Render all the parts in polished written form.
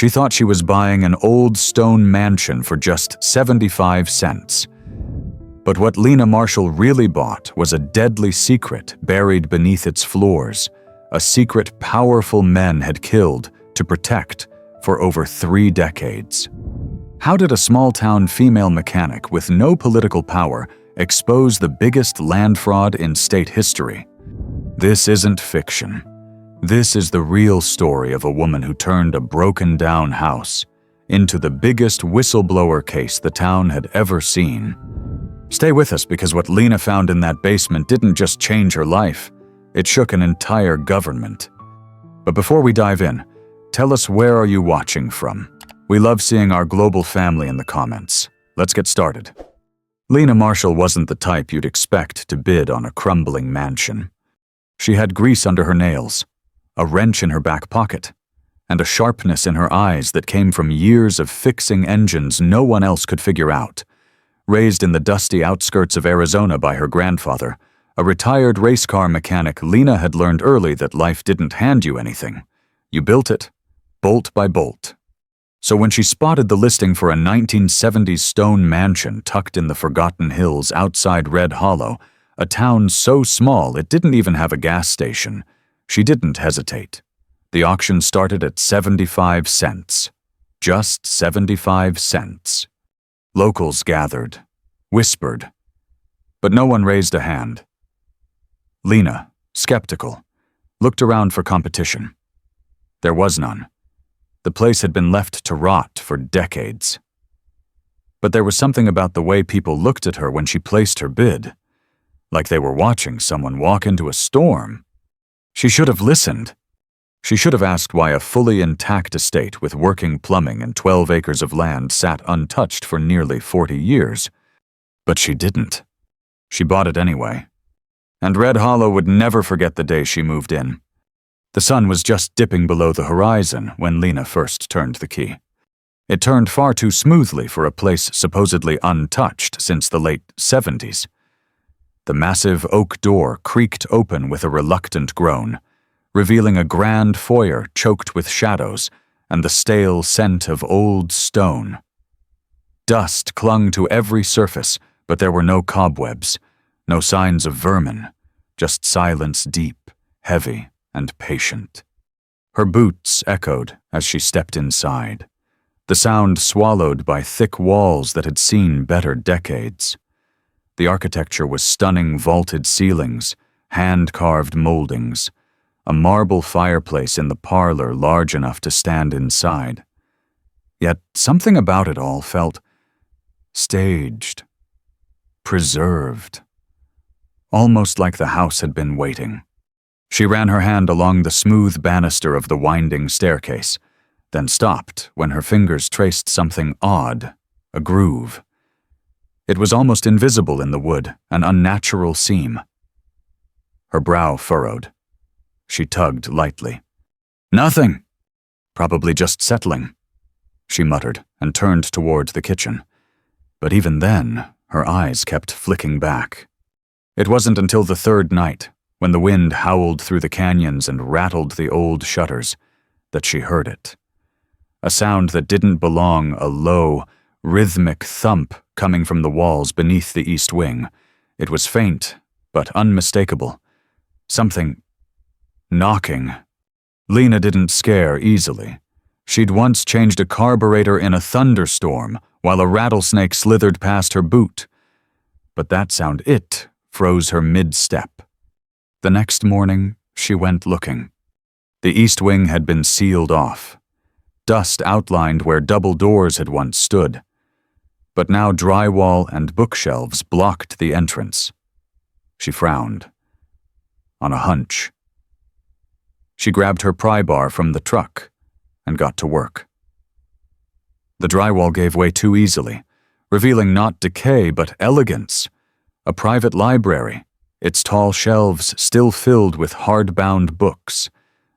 She thought she was buying an old stone mansion for just 75 cents. But what Lena Marshall really bought was a deadly secret buried beneath its floors, a secret powerful men had killed to protect for over 3 decades. How did a small-town female mechanic with no political power expose the biggest land fraud in state history? This isn't fiction. This is the real story of a woman who turned a broken-down house into the biggest whistleblower case the town had ever seen. Stay with us, because what Lena found in that basement didn't just change her life, it shook an entire government. But before we dive in, tell us, where are you watching from? We love seeing our global family in the comments. Let's get started. Lena Marshall wasn't the type you'd expect to bid on a crumbling mansion. She had grease under her nails, a wrench in her back pocket, and a sharpness in her eyes that came from years of fixing engines no one else could figure out. Raised in the dusty outskirts of Arizona by her grandfather, a retired race car mechanic, Lena had learned early that life didn't hand you anything. You built it, bolt by bolt. So when she spotted the listing for a 1970s stone mansion tucked in the Forgotten Hills outside Red Hollow, a town so small it didn't even have a gas station, she didn't hesitate. The auction started at 75 cents. Just 75 cents. Locals gathered, whispered, but no one raised a hand. Lena, skeptical, looked around for competition. There was none. The place had been left to rot for decades. But there was something about the way people looked at her when she placed her bid, like they were watching someone walk into a storm. She should have listened. She should have asked why a fully intact estate with working plumbing and 12 acres of land sat untouched for nearly 40 years. But she didn't. She bought it anyway. And Red Hollow would never forget the day she moved in. The sun was just dipping below the horizon when Lena first turned the key. It turned far too smoothly for a place supposedly untouched since the late 70s. The massive oak door creaked open with a reluctant groan, revealing a grand foyer choked with shadows and the stale scent of old stone. Dust clung to every surface, but there were no cobwebs, no signs of vermin, just silence deep, heavy, and patient. Her boots echoed as she stepped inside, the sound swallowed by thick walls that had seen better decades. The architecture was stunning vaulted ceilings, hand-carved moldings, a marble fireplace in the parlor large enough to stand inside. Yet something about it all felt staged, preserved, almost like the house had been waiting. She ran her hand along the smooth banister of the winding staircase, then stopped when her fingers traced something odd, a groove. It was almost invisible in the wood, an unnatural seam. Her brow furrowed. She tugged lightly. "Nothing. Probably just settling," she muttered and turned toward the kitchen. But even then, her eyes kept flicking back. It wasn't until the third night, when the wind howled through the canyons and rattled the old shutters, that she heard it. A sound that didn't belong, a low, rhythmic thump coming from the walls beneath the east wing. It was faint, but unmistakable. Something knocking. Lena didn't scare easily. She'd once changed a carburetor in a thunderstorm while a rattlesnake slithered past her boot. But that sound, it froze her mid-step. The next morning, she went looking. The east wing had been sealed off. Dust outlined where double doors had once stood. But now drywall and bookshelves blocked the entrance. She frowned. On a hunch. She grabbed her pry bar from the truck and got to work. The drywall gave way too easily, revealing not decay but elegance. A private library, its tall shelves still filled with hardbound books,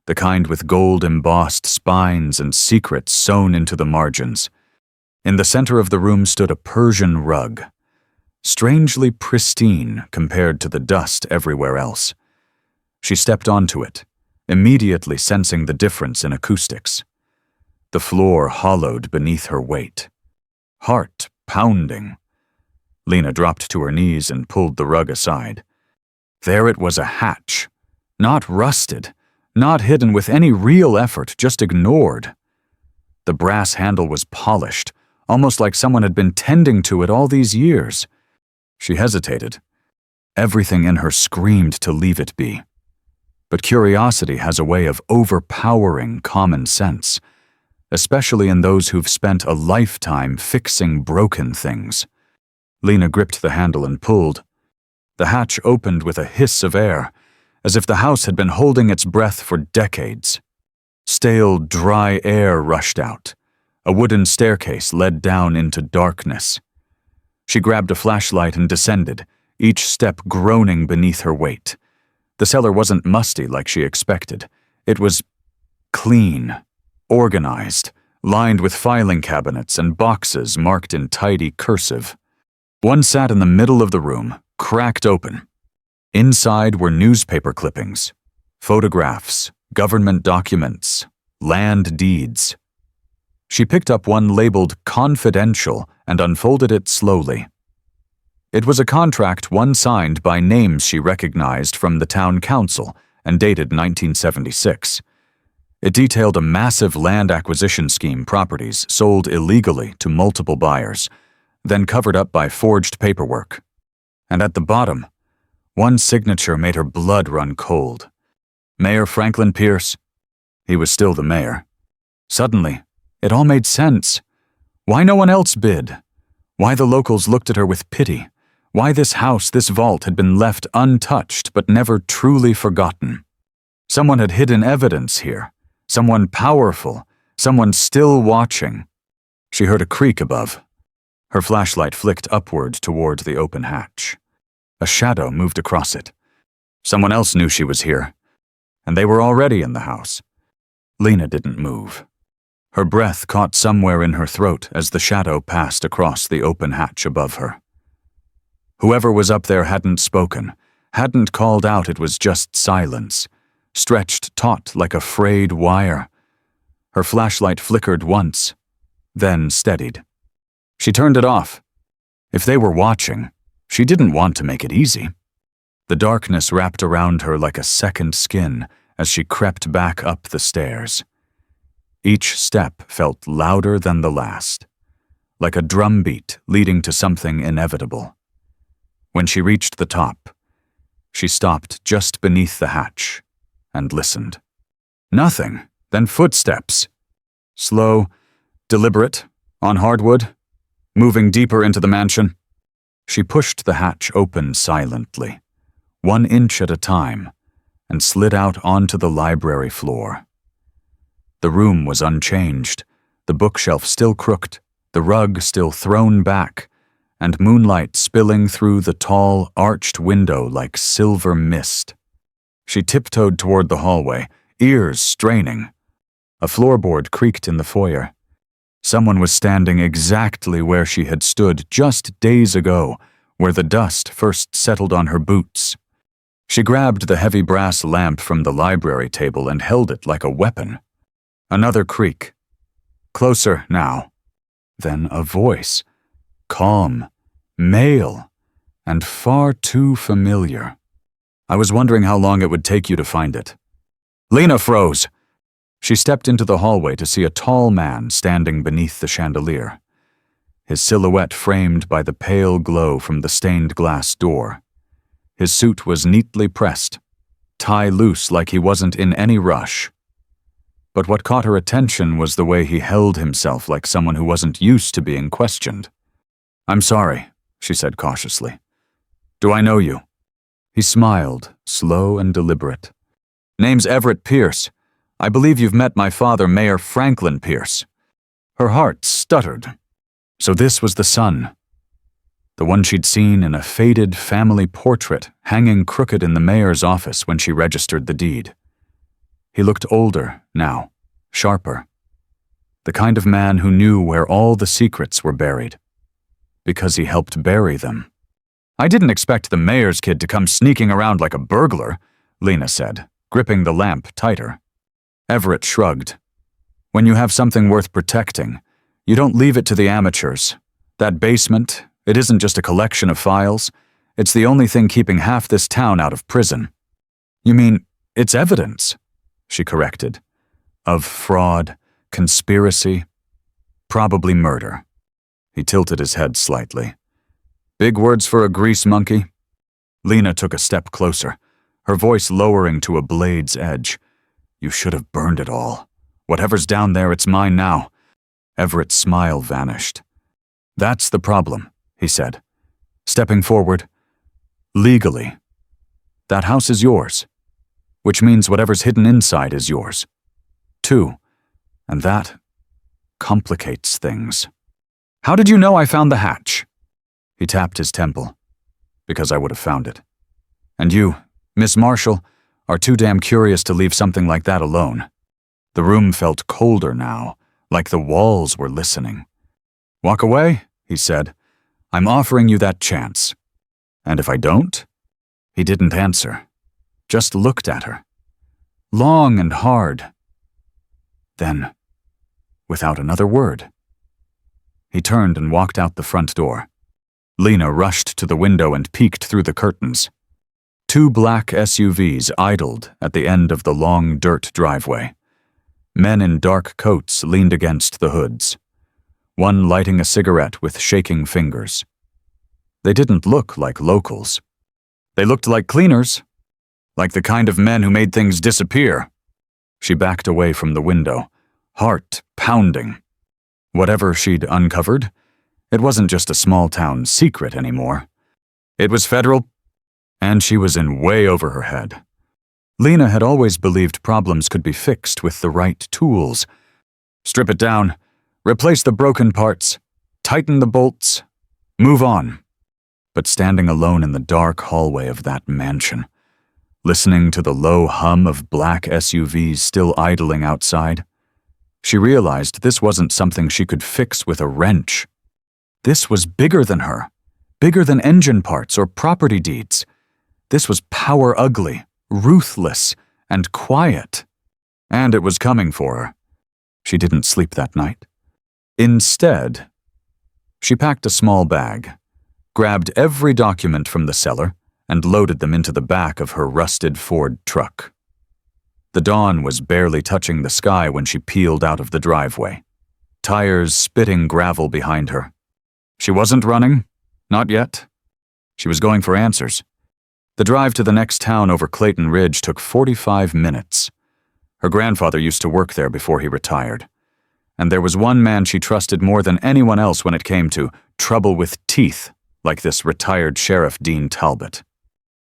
the kind with gold-embossed spines and secrets sewn into the margins. In the center of the room stood a Persian rug, strangely pristine compared to the dust everywhere else. She stepped onto it, immediately sensing the difference in acoustics. the floor hollowed beneath her weight. Heart pounding. Lena dropped to her knees and pulled the rug aside. There it was, a hatch. Not rusted, not hidden with any real effort, just ignored. The brass handle was polished, almost like someone had been tending to it all these years. She hesitated. Everything in her screamed to leave it be. But curiosity has a way of overpowering common sense, especially in those who've spent a lifetime fixing broken things. Lena gripped the handle and pulled. The hatch opened with a hiss of air, as if the house had been holding its breath for decades. Stale, dry air rushed out. A wooden staircase led down into darkness. She grabbed a flashlight and descended, each step groaning beneath her weight. The cellar wasn't musty like she expected. It was clean, organized, lined with filing cabinets and boxes marked in tidy cursive. One sat in the middle of the room, cracked open. Inside were newspaper clippings, photographs, government documents, land deeds. She picked up one labeled "Confidential" and unfolded it slowly. It was a contract one signed by names she recognized from the town council and dated 1976. It detailed a massive land acquisition scheme, properties sold illegally to multiple buyers, then covered up by forged paperwork. And at the bottom, one signature made her blood run cold. Mayor Franklin Pierce. He was still the mayor. Suddenly, it all made sense. Why no one else bid? Why the locals looked at her with pity? Why this house, this vault, had been left untouched but never truly forgotten? Someone had hidden evidence here. Someone powerful. Someone still watching. She heard a creak above. Her flashlight flicked upward toward the open hatch. A shadow moved across it. Someone else knew she was here, and they were already in the house. Lena didn't move. Her breath caught somewhere in her throat as the shadow passed across the open hatch above her. Whoever was up there hadn't spoken, hadn't called out. It was just silence, stretched taut like a frayed wire. Her flashlight flickered once, then steadied. She turned it off. If they were watching, she didn't want to make it easy. The darkness wrapped around her like a second skin as she crept back up the stairs. Each step felt louder than the last, like a drumbeat leading to something inevitable. When she reached the top, she stopped just beneath the hatch and listened. Nothing, then footsteps. Slow, deliberate, on hardwood, moving deeper into the mansion. She pushed the hatch open silently, 1 inch at a time, and slid out onto the library floor. The room was unchanged, the bookshelf still crooked, the rug still thrown back, and moonlight spilling through the tall, arched window like silver mist. She tiptoed toward the hallway, ears straining. A floorboard creaked in the foyer. Someone was standing exactly where she had stood just days ago, where the dust first settled on her boots. She grabbed the heavy brass lamp from the library table and held it like a weapon. Another creak. Closer now. Then a voice. Calm, male, and far too familiar. I was wondering how long it would take you to find it. Lena froze. She stepped into the hallway to see a tall man standing beneath the chandelier, his silhouette framed by the pale glow from the stained glass door. His suit was neatly pressed, tie loose like he wasn't in any rush. But what caught her attention was the way he held himself like someone who wasn't used to being questioned. "I'm sorry," she said cautiously. "Do I know you?" He smiled, slow and deliberate. "Name's Everett Pierce. I believe you've met my father, Mayor Franklin Pierce." Her heart stuttered. So this was the son. The one she'd seen in a faded family portrait hanging crooked in the mayor's office when she registered the deed. He looked older now, sharper. The kind of man who knew where all the secrets were buried, because he helped bury them. "I didn't expect the mayor's kid to come sneaking around like a burglar," Lena said, gripping the lamp tighter. Everett shrugged. When you have something worth protecting, you don't leave it to the amateurs. That basement, it isn't just a collection of files. It's the only thing keeping half this town out of prison. You mean, it's evidence, she corrected, of fraud, conspiracy, probably murder. He tilted his head slightly. Big words for a grease monkey? Lena took a step closer, her voice lowering to a blade's edge. You should have burned it all. Whatever's down there, it's mine now. Everett's smile vanished. That's the problem, he said, stepping forward. Legally, that house is yours, which means whatever's hidden inside is yours, too, and that complicates things. How did you know I found the hatch? He tapped his temple. Because I would have found it. And you, Miss Marshall, are too damn curious to leave something like that alone. The room felt colder now, like the walls were listening. Walk away, he said. I'm offering you that chance. And if I don't? He didn't answer, just looked at her. Long and hard. Then, without another word, he turned and walked out the front door. Lena rushed to the window and peeked through the curtains. 2 black SUVs idled at the end of the long dirt driveway. Men in dark coats leaned against the hoods, one lighting a cigarette with shaking fingers. They didn't look like locals. They looked like cleaners, like the kind of men who made things disappear. She backed away from the window, heart pounding. Whatever she'd uncovered, it wasn't just a small-town secret anymore. It was federal, and she was in way over her head. Lena had always believed problems could be fixed with the right tools. Strip it down, replace the broken parts, tighten the bolts, move on. But standing alone in the dark hallway of that mansion, listening to the low hum of black SUVs still idling outside, she realized this wasn't something she could fix with a wrench. This was bigger than her, bigger than engine parts or property deeds. This was power ugly, ruthless, and quiet. And it was coming for her. She didn't sleep that night. Instead, she packed a small bag, grabbed every document from the cellar, and loaded them into the back of her rusted Ford truck. The dawn was barely touching the sky when she peeled out of the driveway, tires spitting gravel behind her. She wasn't running, not yet. She was going for answers. The drive to the next town over Clayton Ridge took 45 minutes. Her grandfather used to work there before he retired. And there was one man she trusted more than anyone else when it came to trouble with teeth, like this retired Sheriff Dean Talbot.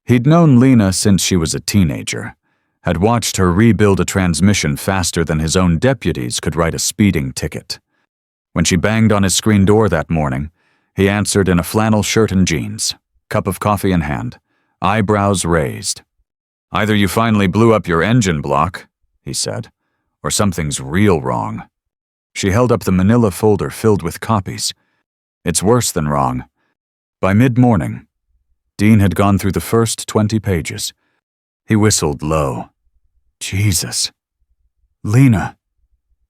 He'd known Lena since she was a teenager, had watched her rebuild a transmission faster than his own deputies could write a speeding ticket. When she banged on his screen door that morning, he answered in a flannel shirt and jeans, cup of coffee in hand, eyebrows raised. Either you finally blew up your engine block, he said, or something's real wrong. She held up the manila folder filled with copies. It's worse than wrong. By mid-morning, Dean had gone through the first 20 pages. He whistled low. Jesus. Lena,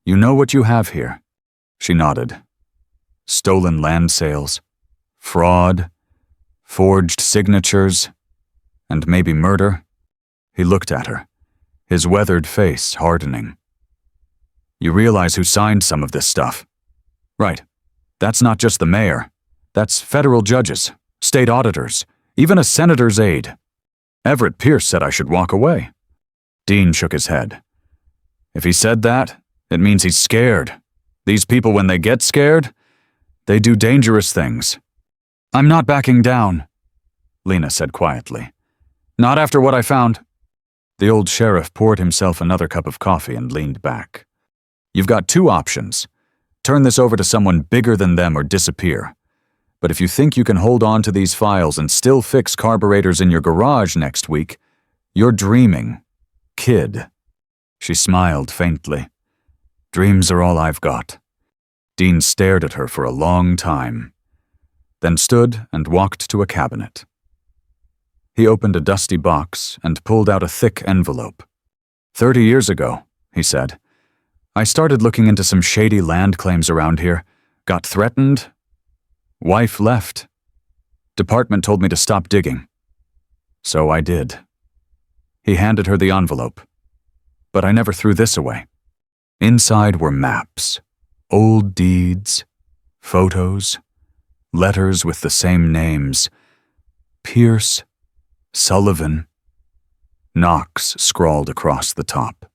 you know what you have here? She nodded. Stolen land sales, fraud, forged signatures, and maybe murder. He looked at her, his weathered face hardening. You realize who signed some of this stuff? Right. That's not just the mayor. That's federal judges, state auditors, even a senator's aide. Everett Pierce said I should walk away. Dean shook his head. If he said that, it means he's scared. These people, when they get scared, they do dangerous things. I'm not backing down, Lena said quietly. Not after what I found. The old sheriff poured himself another cup of coffee and leaned back. You've got 2 options. Turn this over to someone bigger than them or disappear. But if you think you can hold on to these files and still fix carburetors in your garage next week, you're dreaming, kid. She smiled faintly. Dreams are all I've got. Dean stared at her for a long time, then stood and walked to a cabinet. He opened a dusty box and pulled out a thick envelope. 30 years ago, he said, I started looking into some shady land claims around here. Got threatened. Wife left. Department told me to stop digging. So I did. He handed her the envelope. But I never threw this away. Inside were maps, old deeds, photos, letters with the same names. Pierce, Sullivan, Knox scrawled across the top.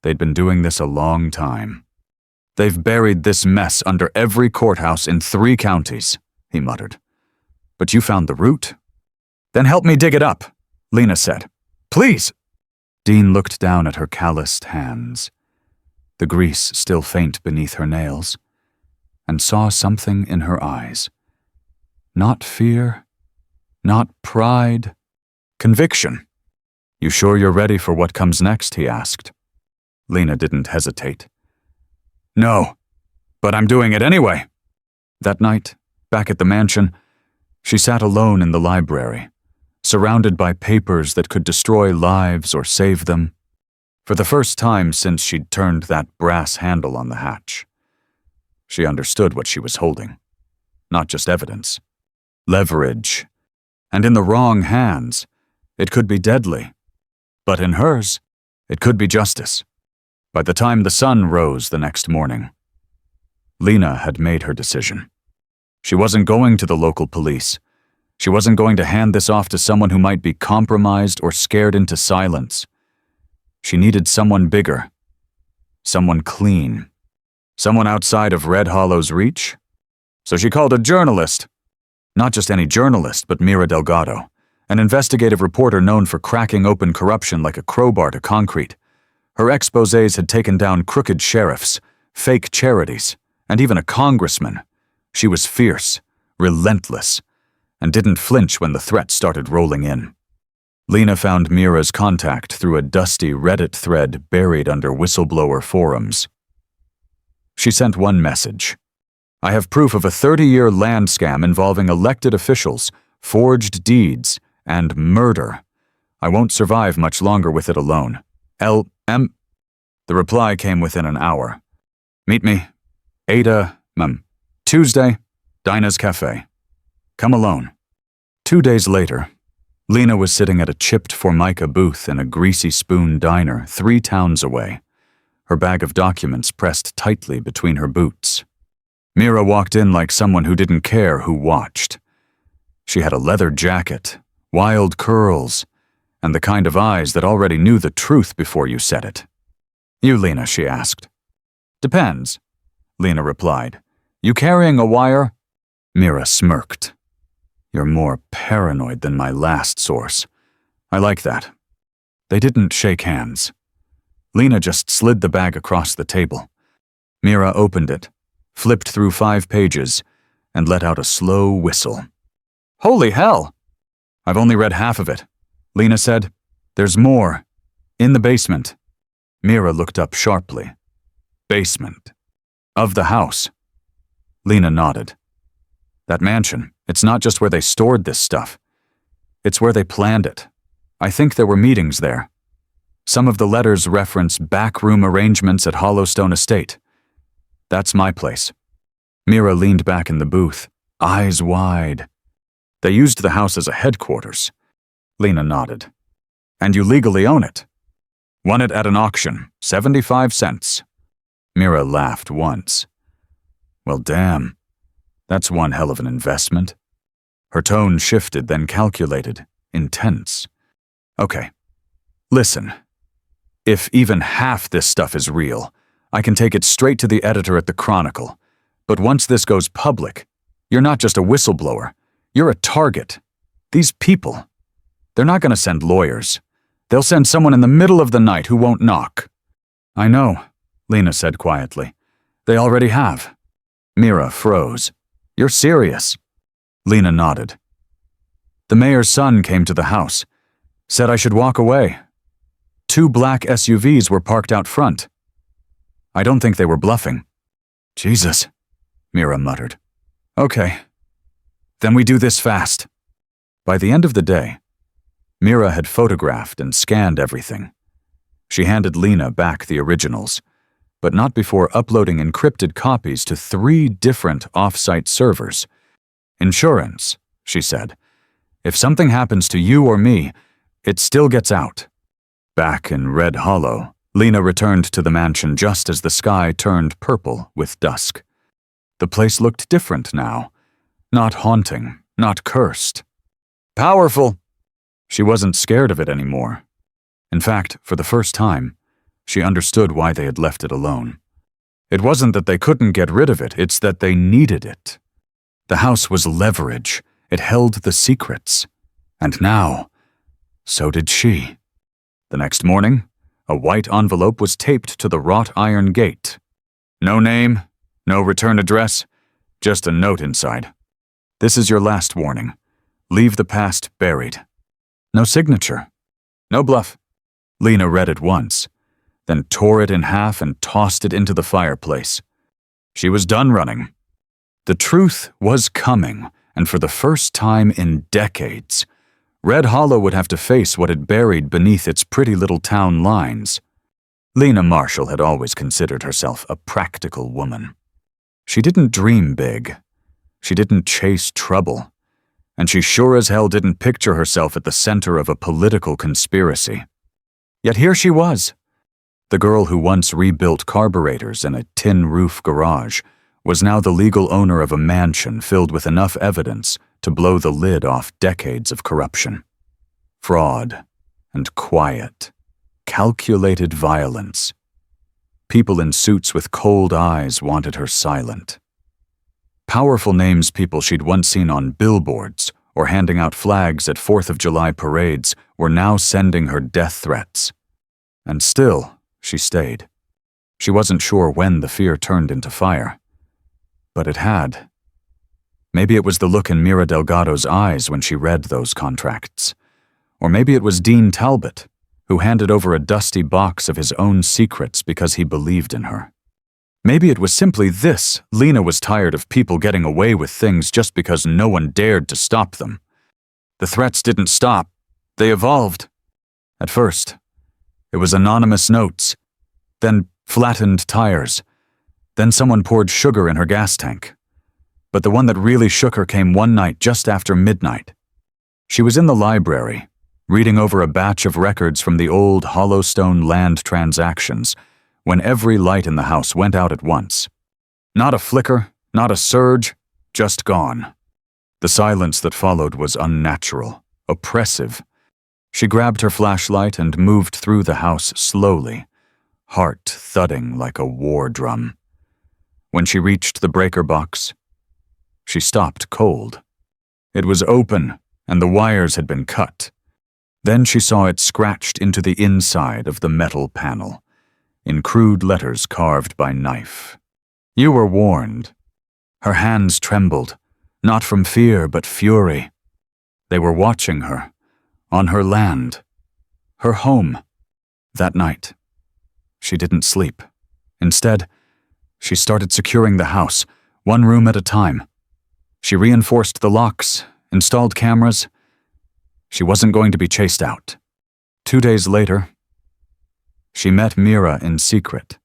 They'd been doing this a long time. They've buried this mess under every courthouse in 3 counties, he muttered. But you found the root? Then help me dig it up, Lena said. Please! Dean looked down at her calloused hands, the grease still faint beneath her nails, and saw something in her eyes. Not fear, not pride, conviction. You sure you're ready for what comes next, he asked. Lena didn't hesitate. No, but I'm doing it anyway. That night, back at the mansion, she sat alone in the library, surrounded by papers that could destroy lives or save them. For the first time since she'd turned that brass handle on the hatch. She understood what she was holding. Not just evidence. Leverage. And in the wrong hands, it could be deadly. But in hers, it could be justice. By the time the sun rose the next morning, Lena had made her decision. She wasn't going to the local police. She wasn't going to hand this off to someone who might be compromised or scared into silence. She needed someone bigger, someone clean, someone outside of Red Hollow's reach. So she called a journalist. Not just any journalist, but Mira Delgado, an investigative reporter known for cracking open corruption like a crowbar to concrete. Her exposés had taken down crooked sheriffs, fake charities, and even a congressman. She was fierce, relentless, and didn't flinch when the threat started rolling in. Lena found Mira's contact through a dusty Reddit thread buried under whistleblower forums. She sent one message. I have proof of a 30-year land scam involving elected officials, forged deeds, and murder. I won't survive much longer with it alone. L.M. The reply came within an hour. Meet me. Tuesday, Dinah's Cafe. Come alone. 2 days later, Lena was sitting at a chipped Formica booth in a greasy spoon diner 3 towns away, her bag of documents pressed tightly between her boots. Mira walked in like someone who didn't care who watched. She had a leather jacket, wild curls, and the kind of eyes that already knew the truth before you said it. You, Lena, she asked. Depends, Lena replied. You carrying a wire? Mira smirked. You're more paranoid than my last source. I like that. They didn't shake hands. Lena just slid the bag across the table. Mira opened it, flipped through 5 pages, and let out a slow whistle. Holy hell! I've only read half of it, Lena said. There's more. In the basement. Mira looked up sharply. Basement. Of the house. Lena nodded. That mansion, it's not just where they stored this stuff. It's where they planned it. I think there were meetings there. Some of the letters reference backroom arrangements at Hollowstone Estate. That's my place. Mira leaned back in the booth, eyes wide. They used the house as a headquarters. Lena nodded. And you legally own it. Won it at an auction, 75 cents. Mira laughed once. Well, damn. That's one hell of an investment. Her tone shifted, then calculated, intense. Okay. Listen. If even half this stuff is real, I can take it straight to the editor at the Chronicle. But once this goes public, you're not just a whistleblower. You're a target. These people, they're not going to send lawyers. They'll send someone in the middle of the night who won't knock. I know, Lena said quietly. They already have. Mira froze. You're serious? Lena nodded. The mayor's son came to the house, said I should walk away. 2 black SUVs were parked out front. I don't think they were bluffing. Jesus, Mira muttered. Okay. Then we do this fast. By the end of the day, Mira had photographed and scanned everything. She handed Lena back the originals, but not before uploading encrypted copies to 3 different off-site servers. "Insurance," she said. "If something happens to you or me, it still gets out." Back in Red Hollow, Lena returned to the mansion just as the sky turned purple with dusk. The place looked different now. Not haunting, not cursed. Powerful! She wasn't scared of it anymore. In fact, for the first time, she understood why they had left it alone. It wasn't that they couldn't get rid of it, it's that they needed it. The house was leverage. It held the secrets. And now, so did she. The next morning, a white envelope was taped to the wrought iron gate. No name, no return address, just a note inside. "This is your last warning. Leave the past buried." No signature. No bluff. Lena read it once, then tore it in half and tossed it into the fireplace. She was done running. The truth was coming, and for the first time in decades, Red Hollow would have to face what it buried beneath its pretty little town lines. Lena Marshall had always considered herself a practical woman. She didn't dream big. She didn't chase trouble. And she sure as hell didn't picture herself at the center of a political conspiracy. Yet here she was. The girl who once rebuilt carburetors in a tin-roof garage was now the legal owner of a mansion filled with enough evidence to blow the lid off decades of corruption. Fraud and quiet, calculated violence. People in suits with cold eyes wanted her silent. Powerful names people she'd once seen on billboards or handing out flags at 4th of July parades were now sending her death threats. And still, she stayed. She wasn't sure when the fear turned into fire. But it had. Maybe it was the look in Mira Delgado's eyes when she read those contracts. Or maybe it was Dean Talbot, who handed over a dusty box of his own secrets because he believed in her. Maybe it was simply this: Lena was tired of people getting away with things just because no one dared to stop them. The threats didn't stop. They evolved. At first, it was anonymous notes, then flattened tires, then someone poured sugar in her gas tank. But the one that really shook her came one night just after midnight. She was in the library, reading over a batch of records from the old Hollowstone land transactions, when every light in the house went out at once. Not a flicker, not a surge, just gone. The silence that followed was unnatural, oppressive. She grabbed her flashlight and moved through the house slowly, heart thudding like a war drum. When she reached the breaker box, she stopped cold. It was open, and the wires had been cut. Then she saw it scratched into the inside of the metal panel, in crude letters carved by knife. "You were warned." Her hands trembled, not from fear but fury. They were watching her, on her land, her home. That night, she didn't sleep. Instead, she started securing the house, one room at a time. She reinforced the locks, installed cameras. She wasn't going to be chased out. 2 days later, she met Mira in secret.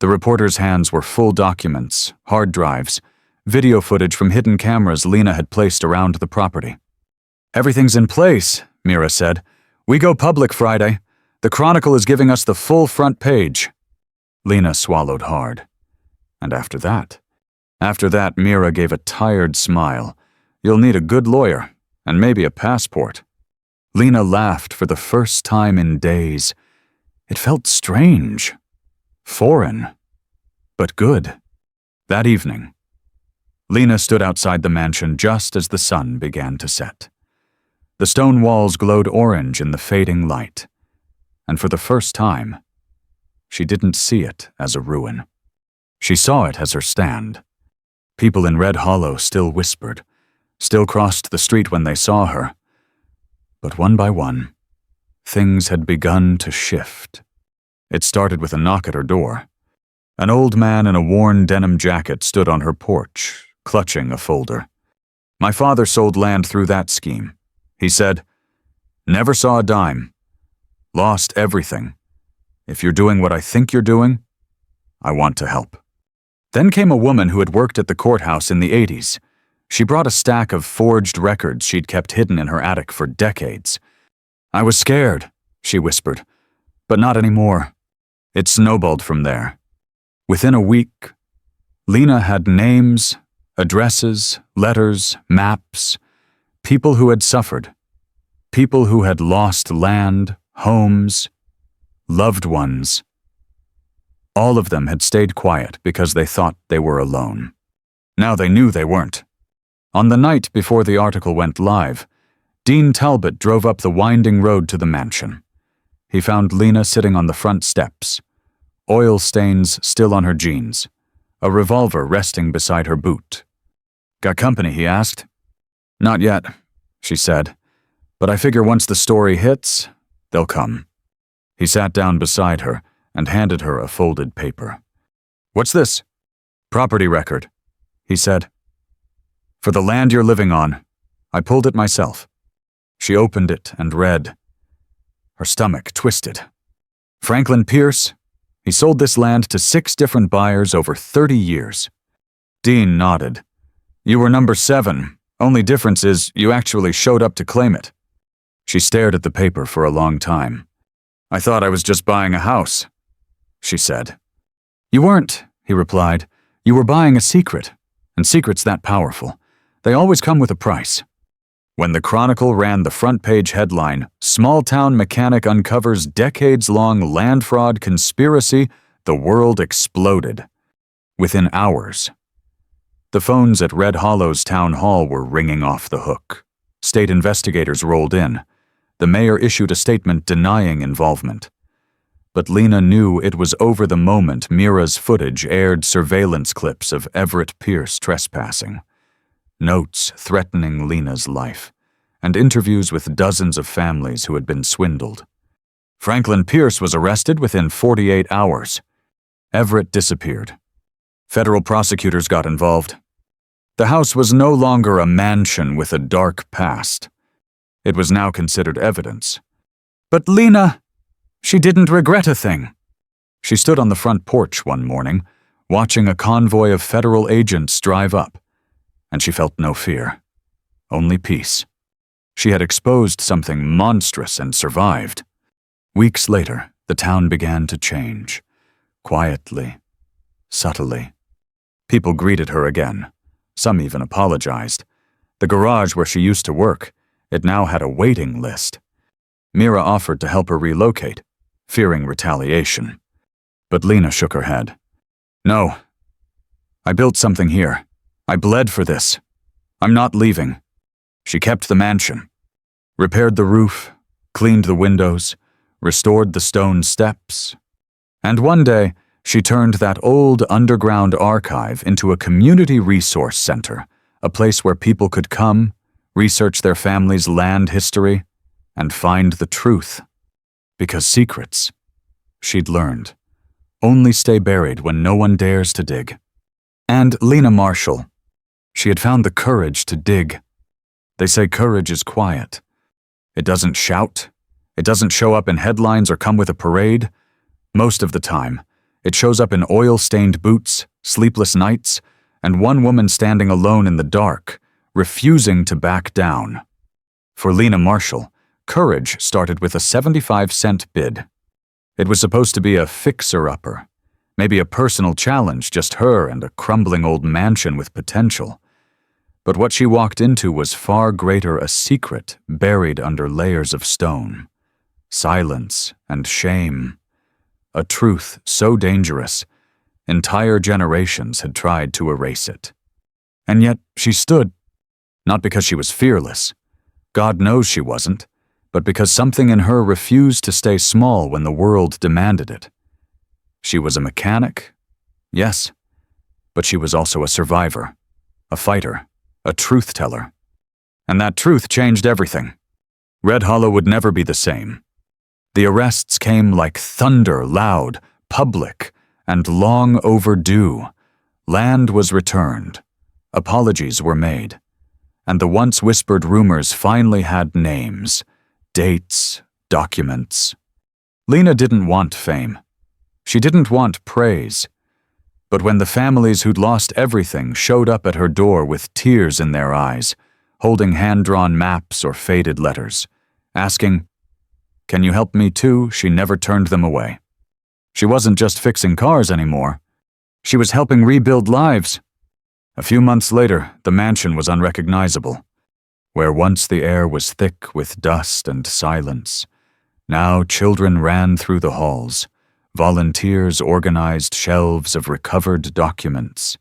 The reporter's hands were full documents, hard drives, video footage from hidden cameras Lena had placed around the property. "Everything's in place," Mira said. "We go public Friday. The Chronicle is giving us the full front page." Lena swallowed hard. And after that, Mira gave a tired smile. "You'll need a good lawyer, and maybe a passport." Lena laughed for the first time in days. It felt strange, foreign, but good. That evening, Lena stood outside the mansion just as the sun began to set. The stone walls glowed orange in the fading light, and for the first time, she didn't see it as a ruin. She saw it as her stand. People in Red Hollow still whispered, still crossed the street when they saw her. But one by one, things had begun to shift. It started with a knock at her door. An old man in a worn denim jacket stood on her porch, clutching a folder. "My father sold land through that scheme," he said. "Never saw a dime. Lost everything. If you're doing what I think you're doing, I want to help." Then came a woman who had worked at the courthouse in the 80s. She brought a stack of forged records she'd kept hidden in her attic for decades. "I was scared," she whispered, "but not anymore." It snowballed from there. Within a week, Lena had names, addresses, letters, maps, people who had suffered, people who had lost land, homes, loved ones. All of them had stayed quiet because they thought they were alone. Now they knew they weren't. On the night before the article went live, Dean Talbot drove up the winding road to the mansion. He found Lena sitting on the front steps, oil stains still on her jeans, a revolver resting beside her boot. "Got company?" he asked. "Not yet," she said, "but I figure once the story hits, they'll come." He sat down beside her and handed her a folded paper. "What's this?" "Property record," he said. "For the land you're living on. I pulled it myself." She opened it and read. Her stomach twisted. "Franklin Pierce, he sold this land to 6 different buyers over 30 years. Dean nodded. "You were number 7. Only difference is you actually showed up to claim it." She stared at the paper for a long time. "I thought I was just buying a house," she said. "You weren't," he replied. "You were buying a secret, and secrets that powerful. They always come with a price." When the Chronicle ran the front-page headline, "Small-town mechanic uncovers decades-long land fraud conspiracy," the world exploded. Within hours, the phones at Red Hollow's town hall were ringing off the hook. State investigators rolled in. The mayor issued a statement denying involvement. But Lena knew it was over the moment Mira's footage aired surveillance clips of Everett Pierce trespassing, notes threatening Lena's life, and interviews with dozens of families who had been swindled. Franklin Pierce was arrested within 48 hours. Everett disappeared. Federal prosecutors got involved. The house was no longer a mansion with a dark past. It was now considered evidence. But Lena, she didn't regret a thing. She stood on the front porch one morning, watching a convoy of federal agents drive up, and she felt no fear, only peace. She had exposed something monstrous and survived. Weeks later, the town began to change, quietly, subtly. People greeted her again. Some even apologized. The garage where she used to work, it now had a waiting list. Mira offered to help her relocate, fearing retaliation. But Lena shook her head. "No. I built something here. I bled for this. I'm not leaving." She kept the mansion, repaired the roof, cleaned the windows, restored the stone steps. And one day, she turned that old underground archive into a community resource center, a place where people could come, research their family's land history, and find the truth. Because secrets, she'd learned, only stay buried when no one dares to dig. And Lena Marshall, she had found the courage to dig. They say courage is quiet. It doesn't shout. It doesn't show up in headlines or come with a parade. Most of the time, it shows up in oil-stained boots, sleepless nights, and one woman standing alone in the dark, refusing to back down. For Lena Marshall, courage started with a 75-cent bid. It was supposed to be a fixer-upper, maybe a personal challenge, just her and a crumbling old mansion with potential. But what she walked into was far greater a secret buried under layers of stone. Silence and shame. A truth so dangerous, entire generations had tried to erase it. And yet she stood, not because she was fearless. God knows she wasn't, but because something in her refused to stay small when the world demanded it. She was a mechanic, yes, but she was also a survivor, a fighter, a truth-teller. And that truth changed everything. Red Hollow would never be the same. The arrests came like thunder, loud, public, and long overdue. Land was returned. Apologies were made. And the once whispered rumors finally had names, dates, documents. Lena didn't want fame. She didn't want praise. But when the families who'd lost everything showed up at her door with tears in their eyes, holding hand-drawn maps or faded letters, asking, "Can you help me too?" she never turned them away. She wasn't just fixing cars anymore. She was helping rebuild lives. A few months later, the mansion was unrecognizable. Where once the air was thick with dust and silence, now children ran through the halls, volunteers organized shelves of recovered documents,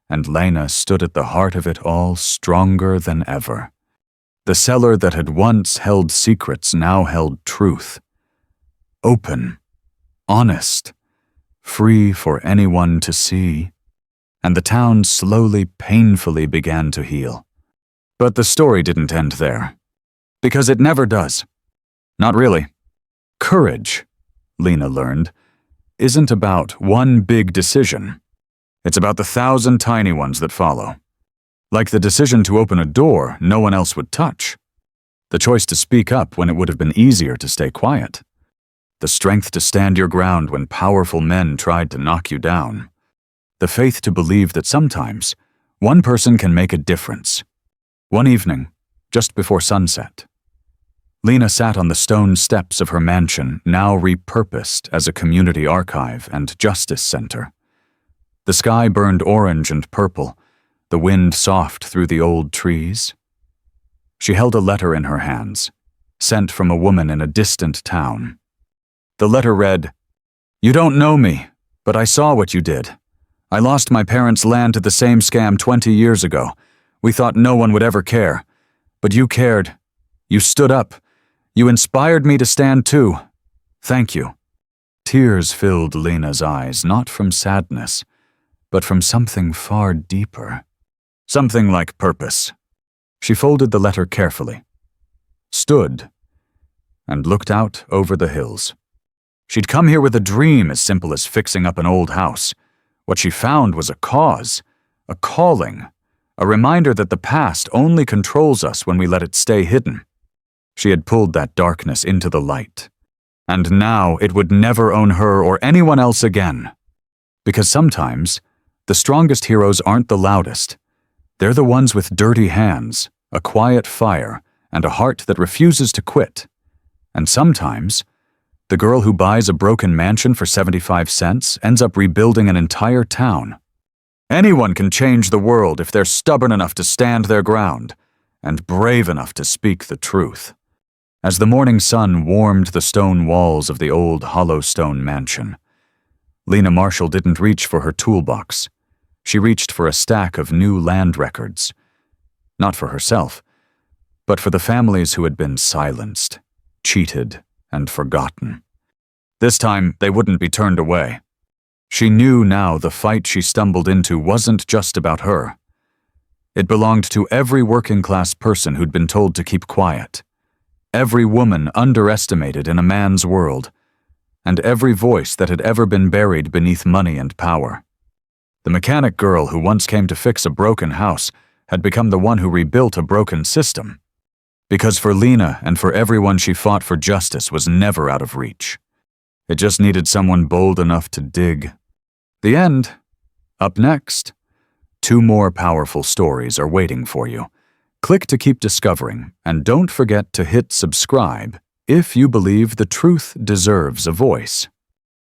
and Lena stood at the heart of it all, stronger than ever. The cellar that had once held secrets now held truth. Open, honest, free for anyone to see. And the town slowly, painfully began to heal. But the story didn't end there. Because it never does. Not really. Courage, Lena learned, isn't about one big decision. It's about the 1,000 tiny ones that follow. Like the decision to open a door no one else would touch. The choice to speak up when it would have been easier to stay quiet. The strength to stand your ground when powerful men tried to knock you down. The faith to believe that sometimes one person can make a difference. One evening, just before sunset, Lena sat on the stone steps of her mansion, now repurposed as a community archive and justice center. The sky burned orange and purple, the wind soft through the old trees. She held a letter in her hands, sent from a woman in a distant town. The letter read, "You don't know me, but I saw what you did. I lost my parents' land to the same scam 20 years ago. We thought no one would ever care. But you cared. You stood up. You inspired me to stand too. Thank you." Tears filled Lena's eyes, not from sadness, but from something far deeper. Something like purpose. She folded the letter carefully, stood, and looked out over the hills. She'd come here with a dream as simple as fixing up an old house. What she found was a cause, a calling, a reminder that the past only controls us when we let it stay hidden. She had pulled that darkness into the light, and now it would never own her or anyone else again. Because sometimes, the strongest heroes aren't the loudest. They're the ones with dirty hands, a quiet fire, and a heart that refuses to quit. And sometimes, the girl who buys a broken mansion for 75 cents ends up rebuilding an entire town. Anyone can change the world if they're stubborn enough to stand their ground, and brave enough to speak the truth. As the morning sun warmed the stone walls of the old hollow stone mansion, Lena Marshall didn't reach for her toolbox. She reached for a stack of new land records. Not for herself, but for the families who had been silenced, cheated, and forgotten. This time, they wouldn't be turned away. She knew now the fight she stumbled into wasn't just about her. It belonged to every working-class person who'd been told to keep quiet, every woman underestimated in a man's world, and every voice that had ever been buried beneath money and power. The mechanic girl who once came to fix a broken house had become the one who rebuilt a broken system. Because for Lena and for everyone she fought for, justice was never out of reach. It just needed someone bold enough to dig. The end. Up next, 2 more powerful stories are waiting for you. Click to keep discovering, and don't forget to hit subscribe if you believe the truth deserves a voice.